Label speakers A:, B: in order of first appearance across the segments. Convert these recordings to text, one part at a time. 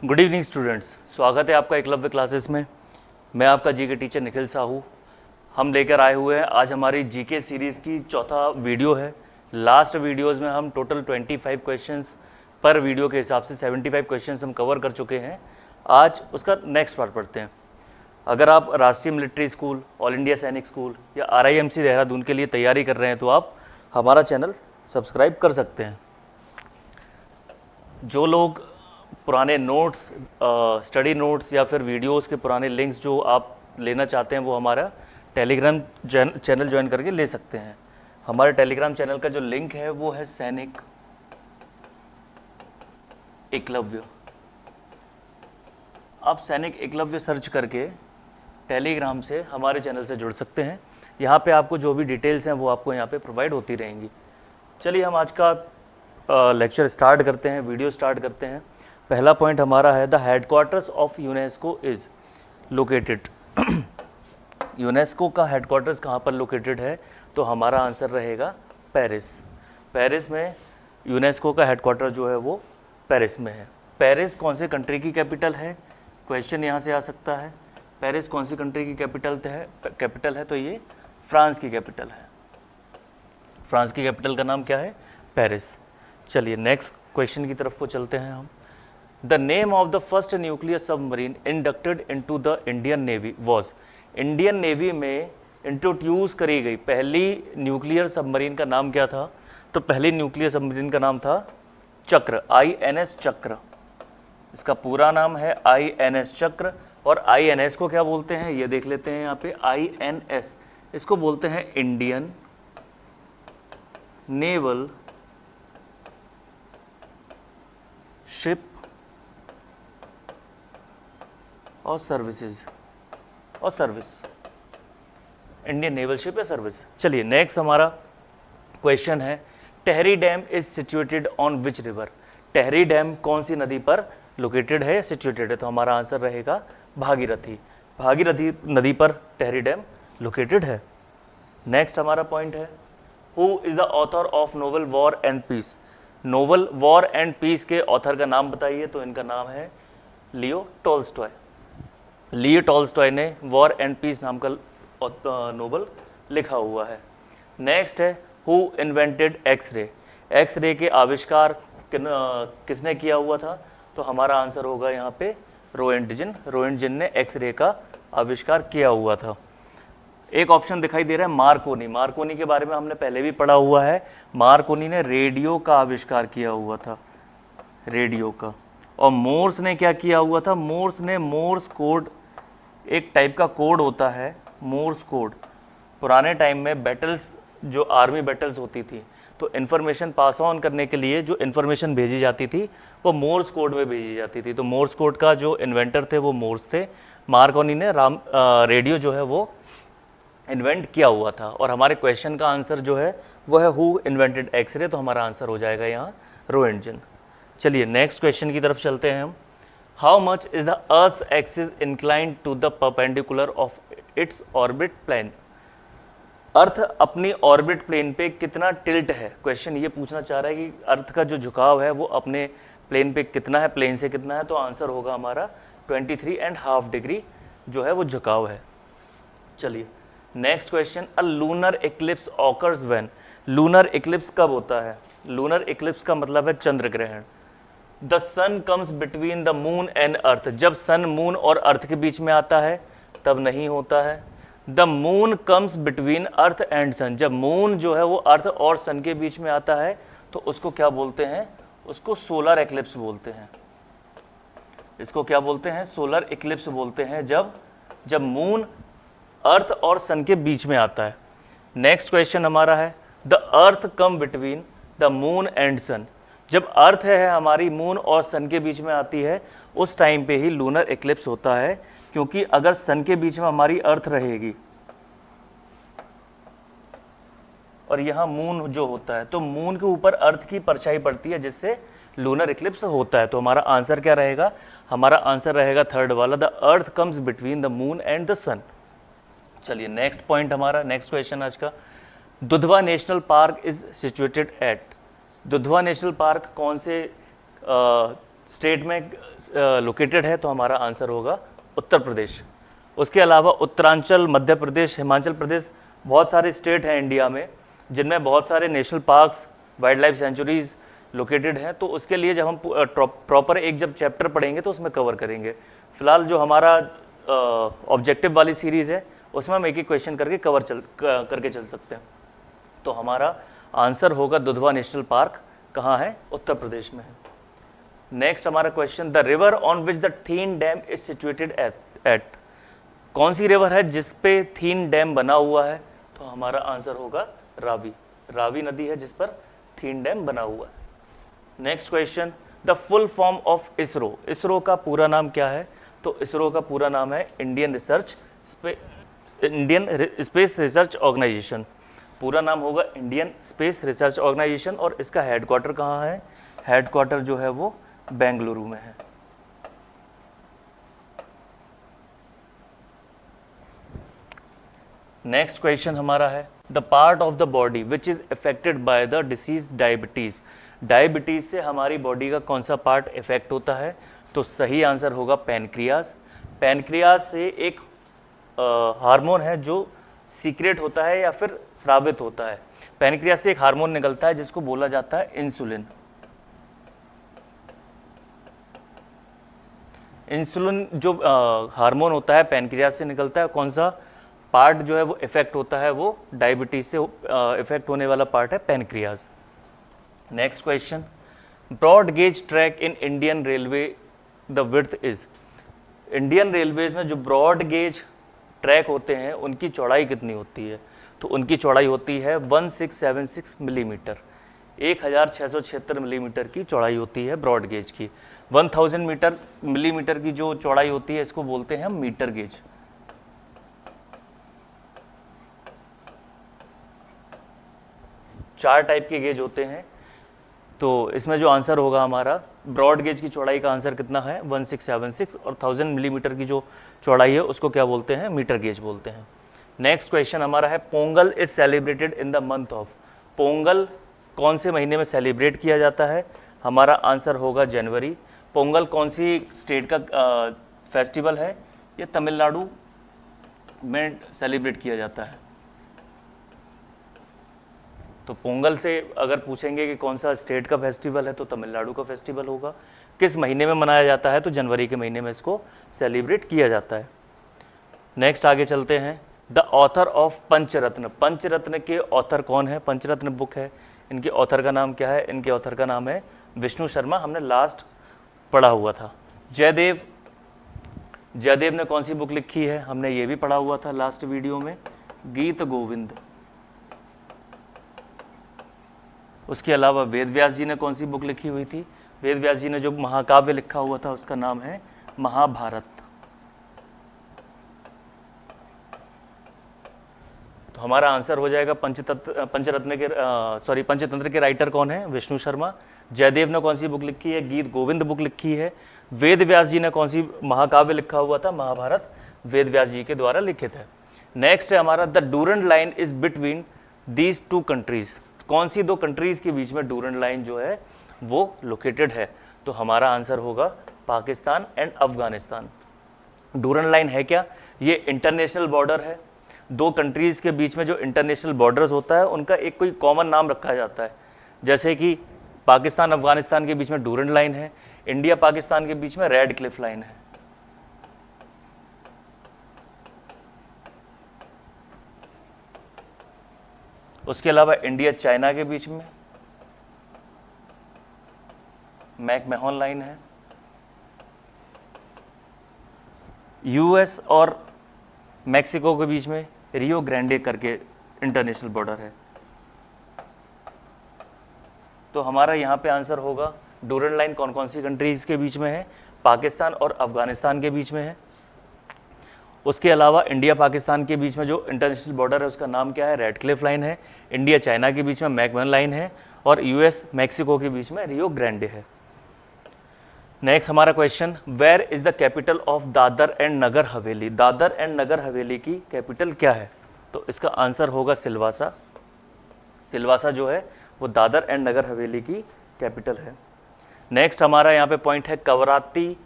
A: Good evening students, स्वागत है आपका एकलव्य क्लासेस में। मैं आपका जीके टीचर निखिल साहू। हम लेकर आए हुए हैं आज हमारी जीके सीरीज़ की चौथा वीडियो है। लास्ट वीडियोस में हम टोटल 25 क्वेश्चंस पर वीडियो के हिसाब से 75 क्वेश्चंस हम कवर कर चुके हैं। आज उसका नेक्स्ट पार्ट पढ़ते हैं। अगर आप राष्ट्रीय मिलिट्री स्कूल, ऑल इंडिया सैनिक स्कूल या RIMC देहरादून के लिए तैयारी कर रहे हैं तो आप हमारा चैनल सब्सक्राइब कर सकते हैं। जो लोग पुराने नोट्स, स्टडी नोट्स या फिर वीडियोस के पुराने लिंक्स जो आप लेना चाहते हैं वो हमारा टेलीग्राम चैनल ज्वाइन करके ले सकते हैं। हमारे टेलीग्राम चैनल का जो लिंक है वो है सैनिक एकलव्य। आप सैनिक एकलव्य सर्च करके टेलीग्राम से हमारे चैनल से जुड़ सकते हैं। यहाँ पे आपको जो भी डिटेल्स हैं वो आपको यहाँ पे प्रोवाइड होती रहेंगी। चलिए हम आज का लेक्चर स्टार्ट करते हैं, वीडियो स्टार्ट करते हैं। पहला पॉइंट हमारा है the headquarters of UNESCO is located. UNESCO का हेडक्वार्टर्स कहाँ पर लोकेटेड है? तो हमारा आंसर रहेगा पेरिस। पेरिस में यूनेस्को का हेडक्वार्टर जो है वो पेरिस में है। पेरिस कौन से कंट्री की कैपिटल है? क्वेश्चन यहाँ से आ सकता है। पेरिस कौन सी कंट्री की कैपिटल है? तो ये फ्रांस की कैपिटल है। फ्रांस की कैपिटल का नाम क्या है? पेरिस। चलिए नेक्स्ट क्वेश्चन की तरफ को चलते हैं हम। The name of the first nuclear submarine inducted into the Indian navy was. Indian navy में इंट्रोड्यूस करी गई पहली न्यूक्लियर सबमरीन का नाम क्या था? तो पहली न्यूक्लियर सबमरीन का नाम था चक्र, INS चक्र। इसका पूरा नाम है INS चक्र। और INS को क्या बोलते हैं ये देख लेते हैं यहाँ पे। INS इसको बोलते हैं इंडियन नेवल शिप और सर्विसेज और सर्विस, इंडियन नेवल शिप या सर्विस। चलिए नेक्स्ट हमारा क्वेश्चन है Tehri dam is situated on which river. Tehri dam कौन सी नदी पर लोकेटेड है, सिचुएटेड है? तो हमारा आंसर रहेगा भागीरथी। भागीरथी नदी पर टेहरी डैम लोकेटेड है। नेक्स्ट हमारा पॉइंट है who is the author of novel war and peace. Novel war and piece के ऑथर का नाम बताइए। तो इनका नाम है लियो टॉल्स्टॉय। लियो टॉल्स्टॉय ने वॉर एंड पीस नाम का नोवेल लिखा हुआ है। नेक्स्ट है हु इन्वेंटेड एक्सरे। एक्सरे के आविष्कार किसने किया हुआ था? तो हमारा आंसर होगा यहाँ पे रोएंटजिन। रोएंटजिन ने एक्सरे का आविष्कार किया हुआ था। एक ऑप्शन दिखाई दे रहा है मार्कोनी। मार्कोनी के बारे में हमने पहले भी पढ़ा हुआ है। मार्कोनी ने रेडियो का आविष्कार किया हुआ था, रेडियो का। और मोर्स ने क्या किया हुआ था? मोर्स ने मोर्स कोड, एक टाइप का कोड होता है मोर्स कोड। पुराने टाइम में बैटल्स, जो आर्मी बैटल्स होती थी, तो इन्फॉर्मेशन पास ऑन करने के लिए जो इन्फॉर्मेशन भेजी जाती थी वो मोर्स कोड में भेजी जाती थी। तो मोर्स कोड का जो इन्वेंटर थे वो मोर्स थे। मार्कोनी ने रेडियो जो है वो इन्वेंट किया हुआ था। और हमारे क्वेश्चन का आंसर जो है वो है हु इन्वेंटेड एक्सरे। तो हमारा आंसर हो जाएगा यहाँ रोएंटजिन। चलिए नेक्स्ट क्वेश्चन की तरफ चलते हैं हम। How much is the earth's axis inclined to the perpendicular of its orbit plane. Earth अपनी ऑर्बिट प्लेन पे कितना टिल्ट है? क्वेश्चन ये पूछना चाह रहा है कि अर्थ का जो झुकाव है वो अपने प्लेन पे कितना है, प्लेन से कितना है। तो आंसर होगा हमारा 23.5 डिग्री जो है वो झुकाव है। चलिए next question, a lunar Eclipse occurs when. Lunar Eclipse कब होता है? लूनर इक्लिप्स का मतलब है चंद्र ग्रहण। The sun comes between the moon and earth. जब सन मून और अर्थ के बीच में आता है तब नहीं होता है। The moon comes between earth and sun. जब मून जो है वो अर्थ और सन के बीच में आता है तो उसको क्या बोलते हैं? उसको सोलर एक्लिप्स बोलते हैं। इसको क्या बोलते हैं? सोलर इक्लिप्स बोलते हैं जब मून अर्थ और सन के बीच में आता है। नेक्स्ट क्वेश्चन हमारा है the earth come between the moon and sun. जब अर्थ है हमारी मून और सन के बीच में आती है उस टाइम पे ही लूनर इक्लिप्स होता है। क्योंकि अगर सन के बीच में हमारी अर्थ रहेगी और यहाँ मून जो होता है तो मून के ऊपर अर्थ की परछाई पड़ती है जिससे लूनर इक्लिप्स होता है। तो हमारा आंसर क्या रहेगा? हमारा आंसर रहेगा थर्ड वाला, the earth comes between the moon and the sun. चलिए नेक्स्ट पॉइंट हमारा, नेक्स्ट क्वेश्चन आज का, Dudhwa national park is situated at. Dudhwa national park कौन से स्टेट में लोकेटेड है, तो हमारा आंसर होगा उत्तर प्रदेश। उसके अलावा उत्तरांचल, मध्य प्रदेश, हिमाचल प्रदेश, बहुत सारे स्टेट हैं इंडिया में जिनमें बहुत सारे national parks, wild life sanctuaries located हैं। तो उसके लिए जब हम प्रॉपर एक जब चैप्टर पढ़ेंगे तो उसमें कवर करेंगे। फिलहाल जो हमारा ऑब्जेक्टिव वाली सीरीज़ है उसमें हम एक एक क्वेश्चन करके करके चल सकते हैं। तो हमारा आंसर होगा दुधवा नेशनल पार्क कहाँ है? उत्तर प्रदेश में है। नेक्स्ट हमारा question, the river on which the thin dam is situated eight, कौन सी रिवर है जिस पे थीन डैम बना हुआ है? तो हमारा आंसर होगा रावी। रावी नदी है जिस पर थीन डैम बना हुआ है। Next question, the full form of ISRO, ISRO का पूरा नाम क्या है? तो इसरो का पूरा नाम है इंडियन स्पेस रिसर्च ऑर्गेनाइजेशन। पूरा नाम होगा इंडियन स्पेस रिसर्च ऑर्गेनाइजेशन। और इसका हेडक्वार्टर कहाँ है? हेडक्वार्टर जो है वो बेंगलुरु में है। नेक्स्ट क्वेश्चन हमारा है, the part of the body which is affected by the disease diabetes, diabetes से हमारी बॉडी का कौन सा पार्ट इफेक्ट होता है? तो सही आंसर होगा पैनक्रियाज। पैनक्रियाज से एक हार्मोन है जो सीक्रेट होता है या फिर स्रावित होता है। पैनक्रियाज से एक हार्मोन निकलता है जिसको बोला जाता है इंसुलिन। इंसुलिन जो हार्मोन होता है पैनक्रियाज से निकलता है। कौन सा पार्ट जो है वो इफेक्ट होता है? वो डायबिटीज से इफेक्ट होने वाला पार्ट है pancreas. Next question, broad gauge track in Indian railway the width is, Indian railways में जो ब्रॉड गेज ट्रैक होते हैं उनकी चौड़ाई कितनी होती है? तो उनकी चौड़ाई होती है 1676 मिलीमीटर, 1676 मिलीमीटर की चौड़ाई होती है ब्रॉड गेज की। 1000 मिलीमीटर की जो चौड़ाई होती है इसको बोलते हैं हम मीटर गेज। चार टाइप के गेज होते हैं, तो इसमें जो आंसर होगा हमारा, ब्रॉड गेज की चौड़ाई का आंसर कितना है? 1676, और 1000 मिलीमीटर की जो चौड़ाई है उसको क्या बोलते हैं? मीटर गेज बोलते हैं। नेक्स्ट क्वेश्चन हमारा है, Pongal is celebrated in the month of, Pongal कौन से महीने में सेलिब्रेट किया जाता है? हमारा आंसर होगा जनवरी। पोंगल कौन सी स्टेट का फेस्टिवल है? ये तमिलनाडु में सेलिब्रेट किया जाता है। तो पोंगल से अगर पूछेंगे कि कौन सा स्टेट का फेस्टिवल है तो तमिलनाडु का फेस्टिवल होगा। किस महीने में मनाया जाता है? तो जनवरी के महीने में इसको सेलिब्रेट किया जाता है। नेक्स्ट आगे चलते हैं, द ऑथर ऑफ पंचरत्न, पंचरत्न के ऑथर कौन है? पंचरत्न बुक है, इनके ऑथर का नाम क्या है? इनके ऑथर का नाम है विष्णु शर्मा। हमने लास्ट पढ़ा हुआ था। जयदेव, जयदेव ने कौन सी बुक लिखी है? हमने ये भी पढ़ा हुआ था लास्ट वीडियो में, गीत गोविंद। उसके अलावा वेद व्यास जी ने कौन सी बुक लिखी हुई थी? वेद व्यास जी ने जो महाकाव्य लिखा हुआ था उसका नाम है महाभारत। तो हमारा आंसर हो जाएगा पंचतंत्र के राइटर कौन है? विष्णु शर्मा। जयदेव ने कौन सी बुक लिखी है? गीत गोविंद बुक लिखी है। वेद व्यास जी ने कौन सी महाकाव्य लिखा हुआ था? महाभारत वेद व्यास जी के द्वारा लिखित है। नेक्स्ट है हमारा, the Durand line is between these two countries, कौन सी दो कंट्रीज के बीच में डूरंड लाइन जो है वो लोकेटेड है? तो हमारा आंसर होगा Pakistan and Afghanistan. Durand line है क्या? ये इंटरनेशनल बॉर्डर है। दो कंट्रीज के बीच में जो इंटरनेशनल बॉर्डर्स होता है उनका एक कोई कॉमन नाम रखा जाता है। जैसे कि पाकिस्तान अफगानिस्तान के बीच में डूरंड लाइन है, इंडिया पाकिस्तान के बीच में रेड क्लिफ लाइन है। उसके अलावा इंडिया चाइना के बीच में मैकमोहन लाइन है। यूएस और मैक्सिको के बीच में रियो ग्रांडे करके इंटरनेशनल बॉर्डर है। तो हमारा यहाँ पे आंसर होगा, डूरंड लाइन कौन कौन सी कंट्रीज के बीच में है? पाकिस्तान और अफगानिस्तान के बीच में है। उसके अलावा इंडिया पाकिस्तान के बीच में जो इंटरनेशनल बॉर्डर है उसका नाम क्या है? रेड क्लिफ लाइन है। इंडिया चाइना के बीच में मैकमोहन लाइन है और यूएस मैक्सिको के बीच में रियो ग्रांडे है। नेक्स्ट हमारा question, where is the capital of Dadra and Nagar Haveli, Dadra and Nagar हवेली की कैपिटल क्या है? तो इसका आंसर होगा सिलवासा। सिलवासा जो है वो दादर एंड नगर हवेली की कैपिटल है। नेक्स्ट हमारा यहाँ पे पॉइंट है कवराती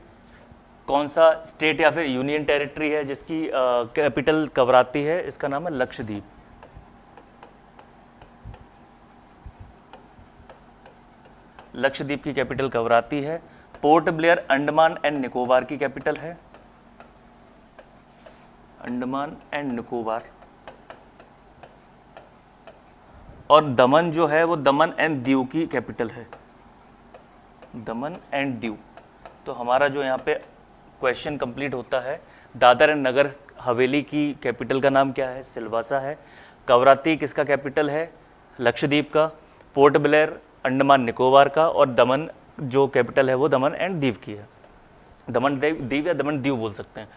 A: कौन सा स्टेट या फिर यूनियन टेरिटरी है जिसकी कैपिटल कवराती है? इसका नाम है लक्षद्वीप। लक्षद्वीप की कैपिटल कवराती है। Port Blair Andaman and Nicobar की कैपिटल है, अंडमान एंड निकोबार। और दमन जो है वो दमन एंड दीव की कैपिटल है, दमन एंड दीव। तो हमारा जो यहाँ पे क्वेश्चन कंप्लीट होता है। दादर एंड नगर हवेली की कैपिटल का नाम क्या है? सिलवासा है। कवराती किसका कैपिटल है? लक्षद्वीप का। पोर्ट ब्लेयर अंडमान निकोबार का। और दमन जो कैपिटल है वो दमन एंड दीव की है, दमन दीव या दमन दीव बोल सकते हैं।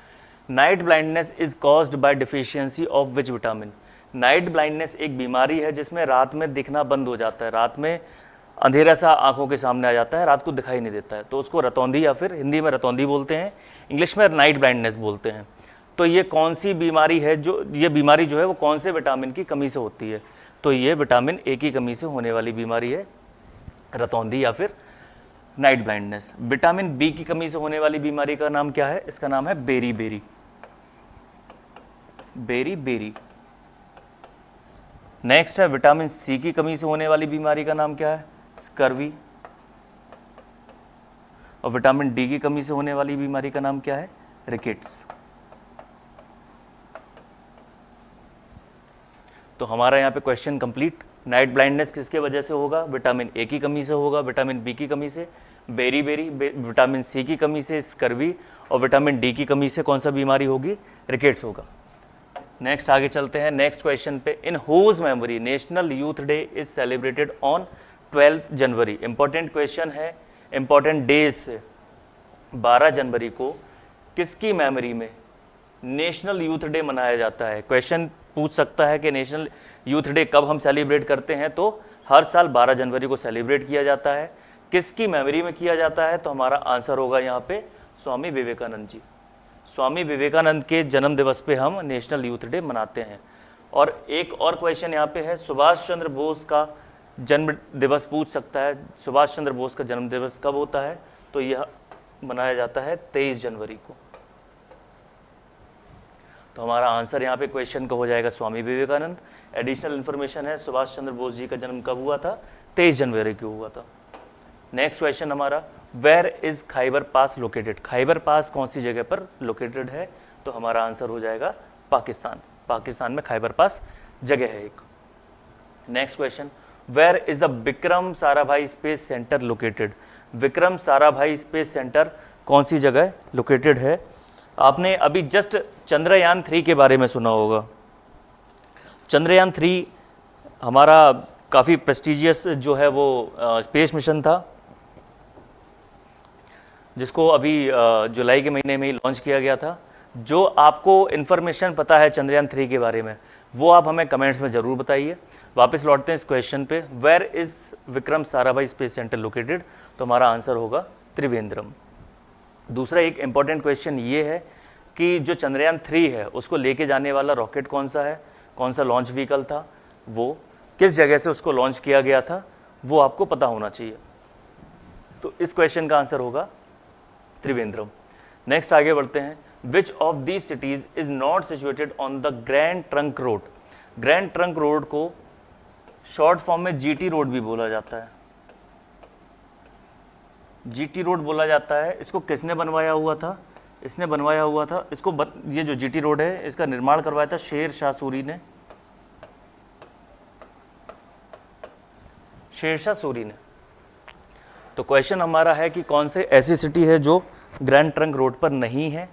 A: Night blindness is caused by deficiency of which vitamin? Night blindness एक बीमारी है जिसमें रात में दिखना बंद हो जाता है, रात में अंधेरा सा आंखों के सामने आ जाता है, रात को दिखाई नहीं देता है, तो उसको रतौंधी या फिर हिंदी में रतौंधी बोलते हैं, इंग्लिश में नाइट ब्लाइंडनेस बोलते हैं। तो ये कौन सी बीमारी है? ये बीमारी जो है वो कौन से विटामिन की कमी से होती है? तो ये विटामिन ए की कमी से होने वाली बीमारी है, रतौंधी या फिर नाइट ब्लाइंडनेस। विटामिन बी की कमी से होने वाली बीमारी का नाम क्या है? इसका नाम है berry berry, berry berry. Next है विटामिन सी की कमी से होने वाली बीमारी का नाम क्या है? स्कर्वी। और विटामिन डी की कमी से होने वाली बीमारी का नाम क्या है? रिकेट्स। तो हमारा यहाँ पे क्वेश्चन कंप्लीट। नाइट ब्लाइंडनेस किसके वजह से होगा? विटामिन ए की कमी से होगा, विटामिन बी की कमी से बेरी बेरी, विटामिन सी की कमी से स्कर्वी, और विटामिन डी की कमी से कौन सा बीमारी होगी? रिकेट्स होगा। नेक्स्ट आगे चलते हैं नेक्स्ट क्वेश्चन पे। In whose memory national youth day is celebrated on 12 January? Important question है, इंपॉर्टेंट डेज से। 12 जनवरी को किसकी मेमोरी में नेशनल यूथ डे मनाया जाता है? क्वेश्चन पूछ सकता है कि नेशनल यूथ डे कब हम सेलिब्रेट करते हैं? तो हर साल 12 जनवरी को सेलिब्रेट किया जाता है। किसकी मेमोरी में किया जाता है? तो हमारा आंसर होगा यहाँ पे स्वामी विवेकानंद जी। स्वामी विवेकानंद के जन्म दिवस पे हम नेशनल यूथ डे मनाते हैं। और एक और क्वेश्चन यहाँ पे है, सुभाष चंद्र बोस का जन्म दिवस पूछ सकता है। सुभाष चंद्र बोस का जन्म दिवस कब होता है? तो यह मनाया जाता है 23 जनवरी को। तो हमारा आंसर यहाँ पे क्वेश्चन का हो जाएगा स्वामी विवेकानंद। एडिशनल इन्फॉर्मेशन है, सुभाष चंद्र बोस जी का जन्म कब हुआ था? 23 जनवरी को हुआ था। नेक्स्ट क्वेश्चन हमारा, where is Khyber Pass located? Khyber Pass कौन सी जगह पर लोकेटेड है? तो हमारा आंसर हो जाएगा पाकिस्तान। पाकिस्तान में खैबर पास जगह है एक। Next question, where is the Vikram Sarabhai space centre located? Vikram Sarabhai space centre कौन सी जगह लोकेटेड है? आपने अभी जस्ट चंद्रयान 3 के बारे में सुना होगा। चंद्रयान 3 हमारा काफ़ी प्रेस्टिजियस जो है वो स्पेस मिशन था, जिसको अभी जुलाई के महीने में ही लॉन्च किया गया था। जो आपको इन्फॉर्मेशन पता है चंद्रयान 3 के बारे में वो आप हमें कमेंट्स में ज़रूर बताइए। वापस लौटते हैं इस क्वेश्चन पे, where is Vikram Sarabhai space centre located? तो हमारा आंसर होगा त्रिवेंद्रम। दूसरा एक इम्पॉर्टेंट क्वेश्चन ये है कि जो चंद्रयान 3 है उसको लेके जाने वाला रॉकेट कौन सा है, कौन सा लॉन्च व्हीकल था, वो किस जगह से उसको लॉन्च किया गया था, वो आपको पता होना चाहिए। तो इस क्वेश्चन का आंसर होगा त्रिवेंद्रम। नेक्स्ट आगे बढ़ते हैं, which of these cities is not situated on the grand Trunk road? Grand Trunk road को शॉर्ट फॉर्म में जीटी रोड भी बोला जाता है, जीटी रोड बोला जाता है। इसको किसने बनवाया हुआ था? इसने बनवाया हुआ था इसको ये जो जीटी रोड है इसका निर्माण करवाया था शेर शाह सूरी ने, शेरशाह सूरी ने। तो क्वेश्चन हमारा है कि कौन से ऐसी सिटी है जो ग्रैंड ट्रंक रोड पर नहीं है?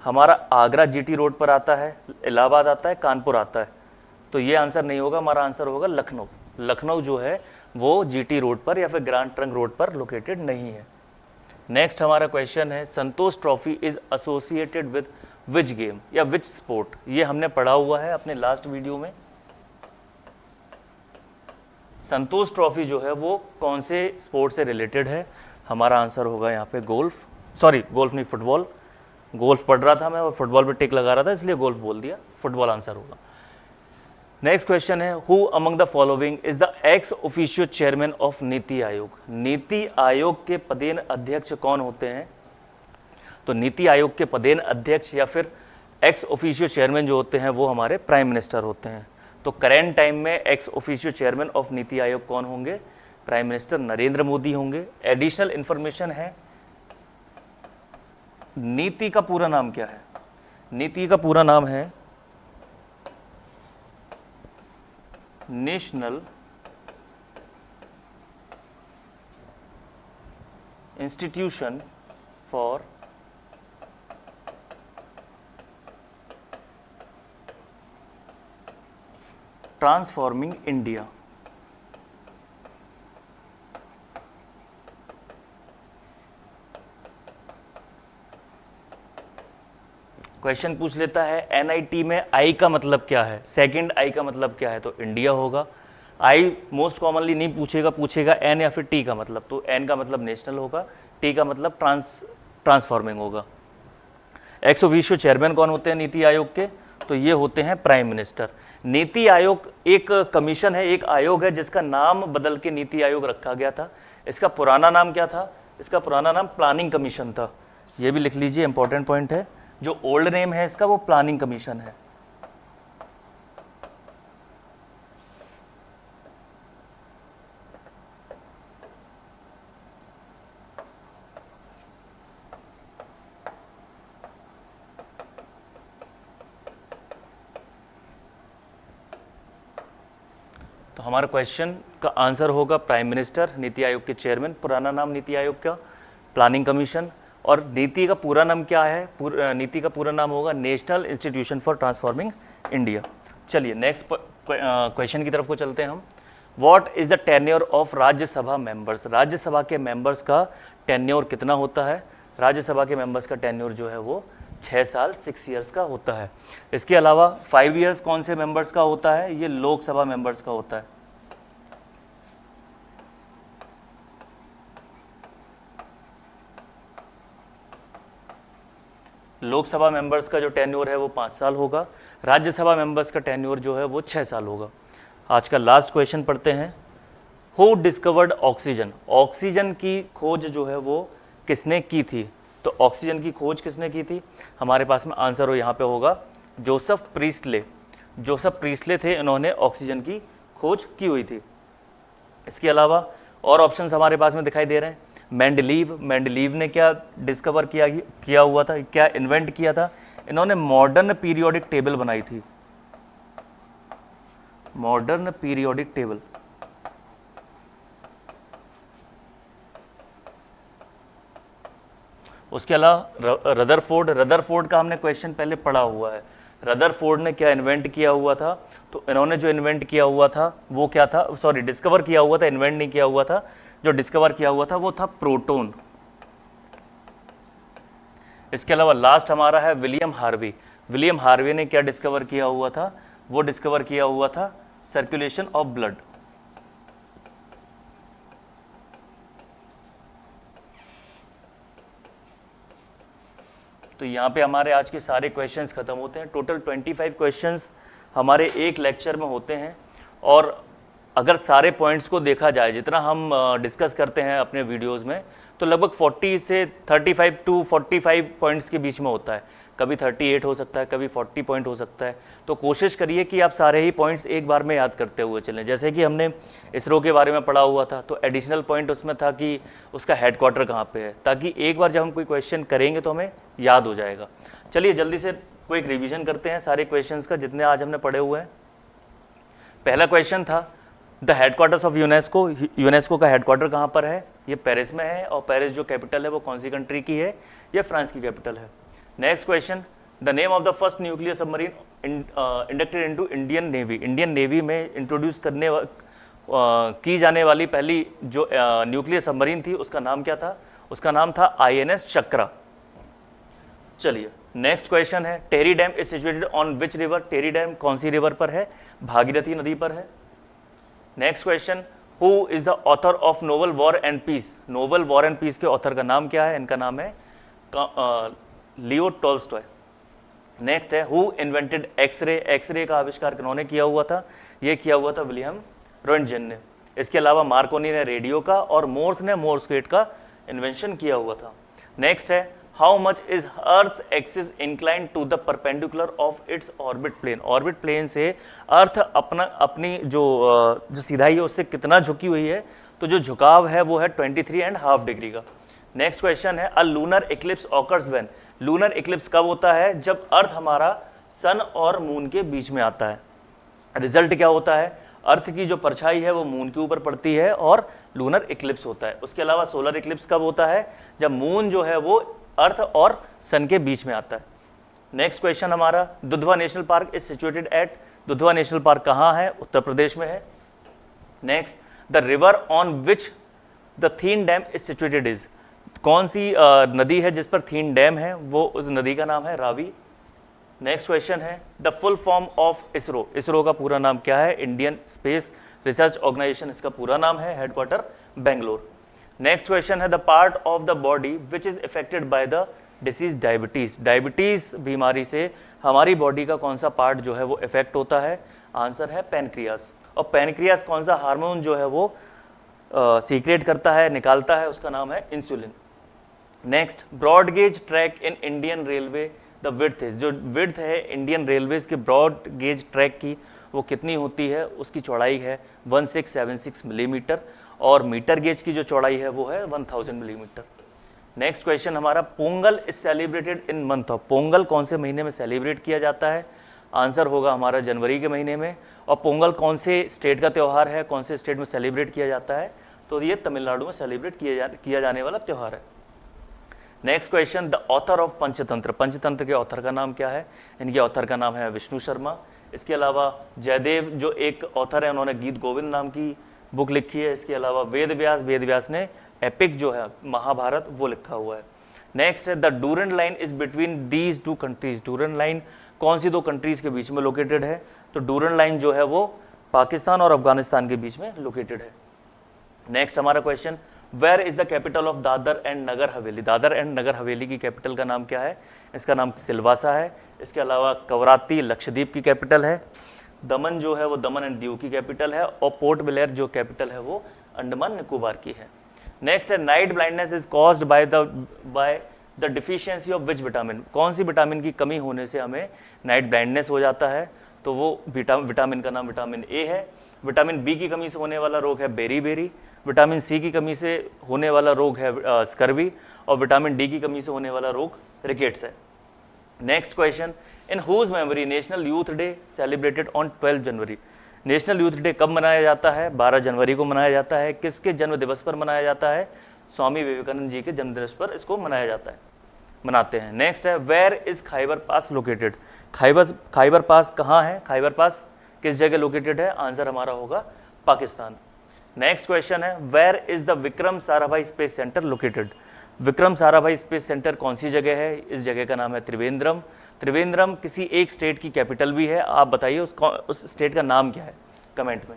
A: हमारा आगरा जीटी रोड पर आता है, इलाहाबाद आता है, कानपुर आता है। तो ये आंसर नहीं होगा, हमारा आंसर होगा लखनऊ। लखनऊ जो है वो जीटी रोड पर या फिर ग्रैंड ट्रंक रोड पर लोकेटेड नहीं है। नेक्स्ट हमारा क्वेश्चन है, Santosh Trophy is associated with which game या विच स्पोर्ट? ये हमने पढ़ा हुआ है अपने लास्ट वीडियो में। संतोष ट्रॉफी जो है वो कौन से स्पोर्ट से रिलेटेड है? हमारा आंसर होगा यहाँ पे गोल्फ, सॉरी गोल्फ नहीं, फुटबॉल। गोल्फ पढ़ रहा था मैं और फुटबॉल पे टिक लगा रहा था इसलिए गोल्फ बोल दिया, फुटबॉल आंसर होगा। नेक्स्ट क्वेश्चन है, who among the following is the ex officio chairman of NITI Aayog. NITI Aayog के पदेन अध्यक्ष कौन होते हैं? तो नीति आयोग के पदेन अध्यक्ष या फिर एक्स ऑफिशियो चेयरमैन जो होते हैं वो हमारे प्राइम मिनिस्टर होते हैं। तो करेंट टाइम में ex officio chairman of NITI Aayog कौन होंगे? प्राइम मिनिस्टर नरेंद्र मोदी होंगे। एडिशनल इंफॉर्मेशन है, नीति का पूरा नाम क्या है? नीति का पूरा नाम है national institution for transforming India. Question पूछ लेता है एनआईटी में आई का मतलब क्या है, सेकंड आई का मतलब क्या है? तो इंडिया होगा। आई मोस्ट कॉमनली नहीं पूछेगा, पूछेगा एन या फिर टी का मतलब, तो एन का मतलब नेशनल होगा, टी का मतलब ट्रांसफॉर्मिंग होगा। एक्स ऑफिशियो चेयरमैन कौन होते हैं नीति आयोग के? तो ये होते हैं प्राइम मिनिस्टर। नीति आयोग एक कमीशन है, एक आयोग है जिसका नाम बदल के नीति आयोग रखा गया था। इसका पुराना नाम क्या था? इसका पुराना नाम प्लानिंग कमीशन था। ये भी लिख लीजिए, इंपॉर्टेंट पॉइंट है। जो ओल्ड नेम है इसका वो प्लानिंग कमीशन है। तो हमारा क्वेश्चन का आंसर होगा प्राइम मिनिस्टर, नीति आयोग के चेयरमैन, पुराना नाम नीति आयोग का प्लानिंग कमीशन। और नीति का पूरा नाम क्या है? नीति का पूरा नाम होगा national institution for transforming India. चलिए नेक्स्ट क्वेश्चन की तरफ को चलते हैं हम। What is the tenure of Rajya Sabha members? Rajya Sabha के मेंबर्स का टेन्योर कितना होता है? राज्यसभा के मेंबर्स का टेन्योर जो है वो 6 साल 6 ईयर्स का होता है। इसके अलावा 5 ईयर्स कौन से मेंबर्स का होता है? ये लोकसभा मेंबर्स का होता है। लोकसभा मेंबर्स का जो टेन्योर है वो 5 साल होगा। राज्यसभा मेंबर्स का टेन्योर जो है वो 6 साल होगा। आज का लास्ट क्वेश्चन पढ़ते हैं। Who discovered oxygen? ऑक्सीजन की खोज जो है वो किसने की थी? तो ऑक्सीजन की खोज किसने की थी? हमारे पास में आंसर हो यहाँ पे होगा जोसेफ प्रीस्टले। जोसेफ प्रीस्टले थे, इन्होंने ऑक्सीजन की खोज की हुई थी। इसके अलावा और ऑप्शंस हमारे पास में दिखाई दे रहे हैं। मेंडलीव ने क्या डिस्कवर किया हुआ था, क्या इन्वेंट किया था? इन्होंने मॉडर्न पीरियोडिक टेबल बनाई थी। Modern periodic table. उसके अलावा रदरफोर्ड का हमने क्वेश्चन पहले पढ़ा हुआ है। रदरफोर्ड ने क्या इन्वेंट किया हुआ था? तो इन्होंने जो इन्वेंट किया हुआ था वो क्या था? सॉरी, डिस्कवर किया हुआ था, इन्वेंट नहीं किया हुआ था। जो डिस्कवर किया हुआ था वो था प्रोटॉन। इसके अलावा लास्ट हमारा है विलियम हार्वी। विलियम हार्वी ने क्या डिस्कवर किया हुआ था? वो डिस्कवर किया हुआ था सर्कुलेशन ऑफ ब्लड। तो यहाँ पे हमारे आज के सारे क्वेश्चंस खत्म होते हैं। टोटल 25 क्वेश्चंस हमारे एक लेक्चर में होते हैं। और अगर सारे पॉइंट्स को देखा जाए, जितना हम डिस्कस करते हैं अपने वीडियोस में, तो लगभग 40 से 35 टू 45 पॉइंट्स के बीच में होता है। कभी 38 हो सकता है, कभी 40 पॉइंट हो सकता है। तो कोशिश करिए कि आप सारे ही पॉइंट्स एक बार में याद करते हुए चलें। जैसे कि हमने इसरो के बारे में पढ़ा हुआ था, तो एडिशनल पॉइंट उसमें था कि उसका हेडक्वार्टर कहाँ पे है, ताकि एक बार जब हम कोई क्वेश्चन करेंगे तो हमें याद हो जाएगा। चलिए जल्दी से कोई एक रिविजन करते हैं सारे क्वेश्चंस का, जितने आज हमने पढ़े हुए हैं। पहला क्वेश्चन था the headquarters of UNESCO. UNESCO का हेडक्वार्टर कहाँ पर है? ये पेरिस में है। और पेरिस जो कैपिटल है वो कौन सी कंट्री की है? ये फ्रांस की कैपिटल है। Next question, the name of the first nuclear submarine inducted into Indian navy. Indian navy में इंट्रोड्यूस की जाने वाली पहली जो न्यूक्लियर सबमरीन थी उसका नाम क्या था? उसका नाम था INS चक्रा। चलिए नेक्स्ट क्वेश्चन है, Tehri Dam is situated on which river? Tehri Dam कौन सी रिवर पर है? भागीरथी नदी पर है। Next question, who is the author of novel War and Peace? Novel War and piece के ऑथर का नाम क्या है? इनका नाम है लियो टॉल्स्टॉय। नेक्स्ट है हु इन्वेंटेड एक्सरे, एक्सरे का आविष्कार किन्होंने किया हुआ था, ये किया हुआ था विलियम रोएंटजेन ने। इसके अलावा मार्कोनी ने रेडियो का और मोर्स ने मोर्स गेट का इन्वेंशन किया हुआ था। नेक्स्ट है how much is earth axis inclined to the perpendicular of its orbit plane, orbit plane से अर्थ अपनी जो सीधाई है उससे कितना झुकी हुई है, तो जो झुकाव है वो है 23.5 डिग्री का। नेक्स्ट क्वेश्चन है अ lunar Eclipse occurs when, lunar Eclipse कब होता है, जब अर्थ हमारा सन और मून के बीच में आता है। रिजल्ट क्या होता है, अर्थ की जो परछाई है वो मून के ऊपर पड़ती है और लूनर इक्लिप्स होता है। उसके अलावा सोलर इक्लिप्स कब होता है, जब मून जो है वो अर्थ और सन के बीच में आता है। नेक्स्ट क्वेश्चन हमारा Dudhwa national park is situated at, Dudhwa national park कहाँ है, उत्तर प्रदेश में है। Next the river on which the thin dam is situated is, कौन सी नदी है जिस पर थीन डैम है, वो उस नदी का नाम है रावी। नेक्स्ट क्वेश्चन है the full form of ISRO, ISRO का पूरा नाम क्या है, इंडियन स्पेस रिसर्च ऑर्गेनाइजेशन इसका पूरा नाम है, हेडक्वार्टर बेंगलोर। नेक्स्ट क्वेश्चन है the part of the body which is affected by the disease diabetes, diabetes बीमारी से हमारी बॉडी का कौन सा पार्ट जो है वो इफेक्ट होता है, आंसर है पैनक्रियास। और पैनक्रियास कौन सा हार्मोन जो है वो सीक्रेट करता है, निकालता है, उसका नाम है insulin. Next broad gauge track in Indian railway the width is, जो विड्थ है इंडियन रेलवेज के ब्रॉड गेज ट्रैक की वो कितनी होती है, उसकी चौड़ाई है 1676 मिलीमीटर और मीटर गेज की जो चौड़ाई है वो है 1000 मिलीमीटर। नेक्स्ट क्वेश्चन हमारा Pongal is celebrated in month of, Pongal कौन से महीने में सेलिब्रेट किया जाता है, आंसर होगा हमारा जनवरी के महीने में। और पोंगल कौन से स्टेट का त्यौहार है, कौन से स्टेट में सेलिब्रेट किया जाता है, तो ये तमिलनाडु में सेलिब्रेट किया जाने वाला त्यौहार है। Next question the author of Panchatantra, Panchatantra के ऑथर का नाम क्या है, इनके ऑथर का नाम है विष्णु शर्मा। इसके अलावा जयदेव जो एक ऑथर है उन्होंने गीत गोविंद नाम की बुक लिखी है। इसके अलावा वेद व्यास ने एपिक जो है महाभारत वो लिखा हुआ है। नेक्स्ट है the Durand line is between these two countries, Durand line कौन सी दो कंट्रीज के बीच में लोकेटेड है, तो डूरंड लाइन जो है वो पाकिस्तान और अफगानिस्तान के बीच में लोकेटेड है। नेक्स्ट हमारा question where is the capital of Dadra and Nagar Haveli, Dadra and Nagar हवेली की कैपिटल का नाम क्या है, इसका नाम सिलवासा है। इसके अलावा कवराती लक्षद्वीप की कैपिटल है, दमन जो है वो दमन एंड दीव की कैपिटल है और पोर्ट ब्लेयर जो कैपिटल है वो अंडमान निकोबार की है। नेक्स्ट है night blindness is caused by the deficiency of which vitamin, कौन सी विटामिन की कमी होने से हमें नाइट ब्लाइंडनेस हो जाता है, तो वो विटामिन का नाम विटामिन ए है। विटामिन बी की कमी से होने वाला रोग है बेरी, विटामिन सी की कमी से होने वाला रोग है स्कर्वी और विटामिन डी की कमी से होने वाला रोग रिकेट्स है। Next question in whose memory national youth day celebrated on 12 January, national youth day कब मनाया जाता है, 12 जनवरी को मनाया जाता है। किसके जन्म दिवस पर मनाया जाता है, स्वामी विवेकानंद जी के जन्म दिवस पर इसको मनाया जाता है, मनाते हैं। नेक्स्ट है where is Khyber Pass located, Khyber Pass कहाँ है, खाइबर पास किस जगह लोकेटेड है, आंसर हमारा होगा पाकिस्तान। नेक्स्ट क्वेश्चन है where is the Vikram Sarabhai space centre located, Vikram Sarabhai space centre कौन सी जगह है, इस जगह का नाम है त्रिवेंद्रम। त्रिवेंद्रम किसी एक स्टेट की कैपिटल भी है, आप बताइए उस स्टेट का नाम क्या है कमेंट में।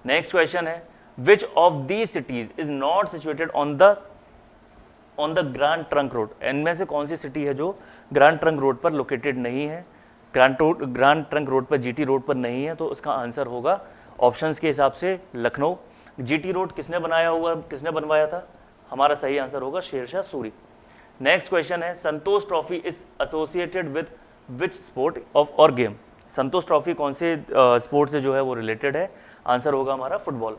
A: नेक्स्ट क्वेश्चन है which of these cities is not situated on the grand Trunk road, इनमें से कौन सी सिटी है जो ग्रैंड ट्रंक रोड पर लोकेटेड नहीं है, ग्रैंड ट्रंक रोड पर जीटी रोड पर नहीं है, तो उसका आंसर होगा ऑप्शंस के हिसाब से लखनऊ। जीटी रोड किसने बनवाया था, हमारा सही आंसर होगा शेरशाह सूरी। नेक्स्ट क्वेश्चन है Santosh Trophy is associated with which sport of और गेम, संतोष ट्रॉफी कौन से स्पोर्ट से जो है वो रिलेटेड है, आंसर होगा हमारा football.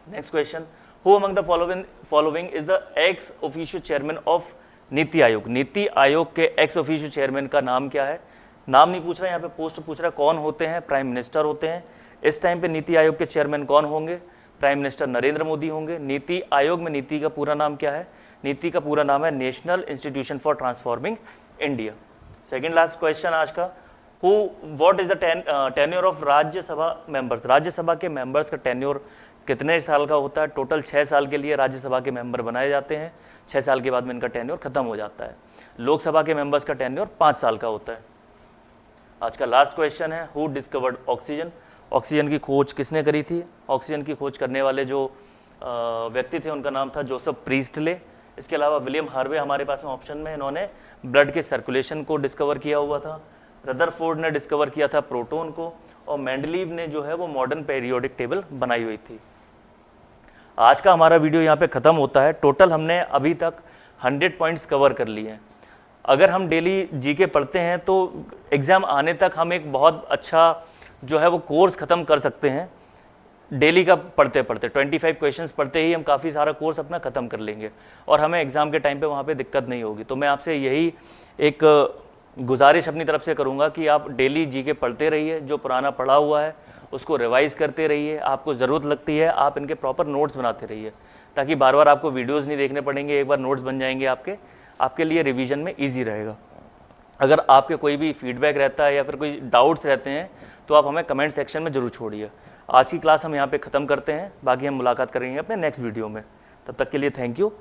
A: Next question who among the following is the ex officio chairman of NITI Aayog, NITI Aayog के एक्स ऑफिशियो चेयरमैन का नाम क्या है, नाम नहीं पूछ रहा है यहाँ पे, पोस्ट पूछ रहा है कौन होते हैं, प्राइम मिनिस्टर होते हैं। इस टाइम पे नीति आयोग के चेयरमैन कौन होंगे, प्राइम मिनिस्टर नरेंद्र मोदी होंगे। नीति आयोग में नीति का पूरा नाम क्या है, नीति का पूरा नाम है national institution for transforming India. Second last question आज का what is the tenure of Rajya Sabha members, Rajya Sabha के मेंबर्स का टेन्योर कितने साल का होता है, टोटल 6 साल के लिए राज्यसभा के मेंबर बनाए जाते हैं, 6 साल के बाद में इनका टेन्योर खत्म हो जाता है। लोकसभा के मेंबर्स का टेन्योर 5 साल का होता है। आज का लास्ट क्वेश्चन है हु डिस्कवर्ड ऑक्सीजन, ऑक्सीजन की खोज किसने करी थी, ऑक्सीजन की खोज करने वाले जो व्यक्ति थे उनका नाम था जोसेफ प्रीस्टले। इसके अलावा विलियम हार्वे हमारे पास में ऑप्शन में, इन्होंने ब्लड के सर्कुलेशन को डिस्कवर किया हुआ था। रदरफोर्ड ने डिस्कवर किया था प्रोटॉन को, और मेंडलीव ने जो है वो मॉडर्न पीरियोडिक टेबल बनाई हुई थी। आज का हमारा वीडियो यहाँ पे ख़त्म होता है। टोटल हमने अभी तक 100 पॉइंट्स कवर कर लिए हैं। अगर हम डेली जीके पढ़ते हैं तो एग्ज़ाम आने तक हम एक बहुत अच्छा जो है वो कोर्स ख़त्म कर सकते हैं। डेली का पढ़ते पढ़ते 25 क्वेश्चंस पढ़ते ही हम काफ़ी सारा कोर्स अपना ख़त्म कर लेंगे और हमें एग्ज़ाम के टाइम पे वहाँ पे दिक्कत नहीं होगी। तो मैं आपसे यही एक गुजारिश अपनी तरफ से करूँगा कि आप डेली जीके पढ़ते रहिए, जो पुराना पढ़ा हुआ है उसको रिवाइज़ करते रहिए। आपको ज़रूरत लगती है आप इनके प्रॉपर नोट्स बनाते रहिए, ताकि बार बार आपको वीडियोज़ नहीं देखने पड़ेंगे, एक बार नोट्स बन जाएंगे आपके लिए रिवीजन में ईजी रहेगा। अगर आपके कोई भी फीडबैक रहता है या फिर कोई डाउट्स रहते हैं तो आप हमें कमेंट सेक्शन में ज़रूर छोड़िए। आज की क्लास हम यहाँ पे ख़त्म करते हैं, बाकी हम मुलाकात करेंगे अपने नेक्स्ट वीडियो में। तब तक के लिए थैंक यू।